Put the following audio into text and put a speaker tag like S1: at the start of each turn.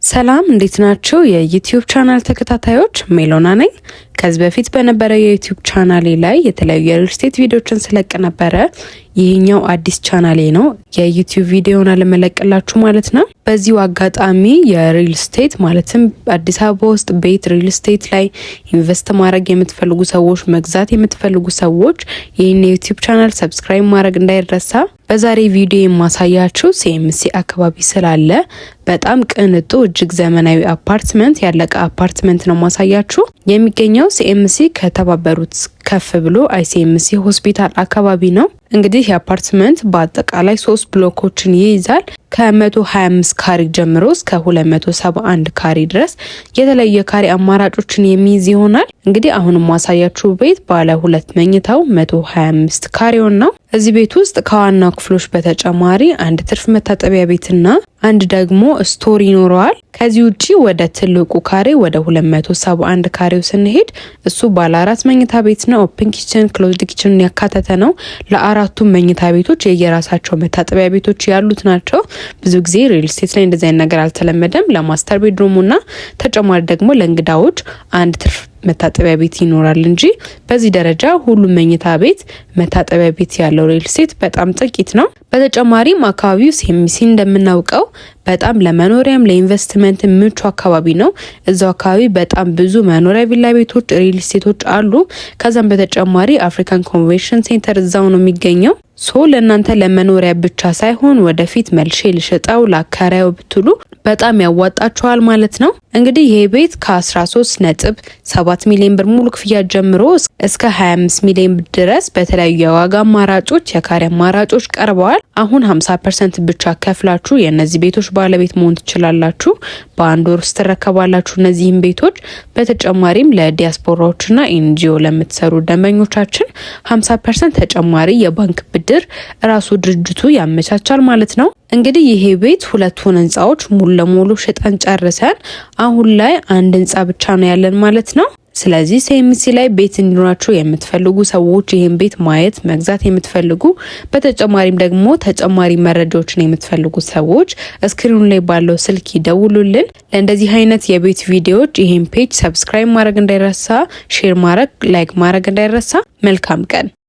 S1: ሰላም እንዴት ናችሁ? የዩቲዩብ ቻናል ተከታታዮች ሜሎና ነኝ። ከዚህ በፊት በነበረው የዩቲዩብ ቻናሌ ላይ የተለያዩ የሪል ስቴት ቪዲዮችን ስለቅ ነበረ። ይህኛው አዲስ ቻናሌ ነው፣ የዩቲዩብ ቪዲዮን አለመለቅላችሁ ማለት ነው። በዚሁ አጋጣሚ የሪል ስቴት ማለትም አዲስ አበባ ውስጥ ቤት ሪል ስቴት ላይ ኢንቨስት ማድረግ የምትፈልጉ ሰዎች፣ መግዛት የምትፈልጉ ሰዎች ይህን የዩቲዩብ ቻናል ሰብስክራይብ ማድረግ እንዳይረሳ። በዛሬ ቪዲዮ የማሳያችሁ ሲኤምሲ አካባቢ ስላለ በጣም ቅንጡ እጅግ ዘመናዊ አፓርትመንት ያለቀ አፓርትመንት ነው ማሳያችሁ። የሚገኘው ሲኤምሲ ከተባበሩት ከፍ ብሎ አይሲኤምሲ ሆስፒታል አካባቢ ነው። እንግዲህ የአፓርትመንት በአጠቃላይ 3 ብሎኮችን ይይዛል። ከ125 ካሬ ጀምሮ እስከ 271 ካሬ ድረስ የተለያየ ካሬ አማራጮችን የሚይዝ ይሆናል። እንግዲህ አሁንም ማሳያችሁ ቤት ባለ 2 መኝታው 125 ካሬውን ነው። እዚህ ቤት ውስጥ ከዋናው ክፍሎች በተጨማሪ አንድ ትርፍ መታጠቢያ ቤትና አንድ ደግሞ ስቶር ይኖረዋል። ከዚህ ውጪ ወደ ትልቁ ካሬ ወደ 271 ካሬው ስንሄድ እሱ ባለ 4 መኝታ ቤት ነው። ኦፕን ኪችን፣ ክሎዝድ ኪችን ያካተተ ነው። ለአራቱም መኝታ ቤቶች የየራሳቸው መታጠቢያ ቤቶች ያሉት ናቸው። ብዙ ጊዜ ሪል ስቴት ላይ እንደዚህ አይነት ነገር አልተለመደም። ለማስተር ቤድሩሙና ተጨማሪ ደግሞ ለእንግዳዎች አንድ ትርፍ መታጠቢያ ቤት ይኖራል እንጂ በዚህ ደረጃ ሁሉም መኝታ ቤት መታጠቢያ ቤት ያለው ሪል ስቴት በጣም ጥቂት ነው። በተጨማሪም አካባቢው ሲኤምሲ እንደምናውቀው በጣም ለመኖሪያም ለኢንቨስትመንት ምቹ አካባቢ ነው። እዛው አካባቢ በጣም ብዙ መኖሪያ ቪላ ቤቶች ሪል ስቴቶች አሉ። ከዛም በተጨማሪ አፍሪካን ኮንቬንሽን ሴንተር እዛው ነው የሚገኘው። ለእናንተ ለመኖሪያ ብቻ ሳይሆን ወደፊት መልሼ ልሽጠው ላከራዩ ብትሉ በጣም ያዋጣችኋል ማለት ነው። እንግዲህ ይሄ ቤት ከ13.7 ሚሊዮን ብር ሙሉ ክፍያ ጀምሮ እስከ 25 ሚሊዮን ብር ድረስ በተለያዩ የዋጋ አማራጮች የካሬ አማራጮች ቀርበዋል። አሁን 50% ብቻ ከፍላችሁ የእነዚህ ቤቶች ባለቤት መሆን ትችላላችሁ። በአንድ ወር ውስጥ ትረከባላችሁ እነዚህም ቤቶች። በተጨማሪም ለዲያስፖራዎችና ኤንጂኦ ለምትሰሩ ደንበኞቻችን 50% ተጨማሪ የባንክ ብድር ራሱ ድርጅቱ ያመቻቻል ማለት ነው። እንግዲህ ይሄ ቤት 2 ህንጻዎች ሙሉ ለሙሉ ሽጠን ጨርሰን አሁን ላይ አንድ ህንጻ ብቻ ነው ያለን ማለት ነው። ስለዚህ ሲኤምሲ ላይ ቤት እንዲኖራችሁ የምትፈልጉ ሰዎች ይሄን ቤት ማየት መግዛት የምትፈልጉ፣ በተጨማሪም ደግሞ ተጨማሪ መረጃዎችን የምትፈልጉ ሰዎች ስክሪኑ ላይ ባለው ስልክ ይደውሉልን። ለእንደዚህ አይነት የቤት ቪዲዮዎች ይሄን ፔጅ ሰብስክራይብ ማድረግ እንዳይረሳ፣ ሼር ማድረግ፣ ላይክ ማድረግ እንዳይረሳ። መልካም ቀን።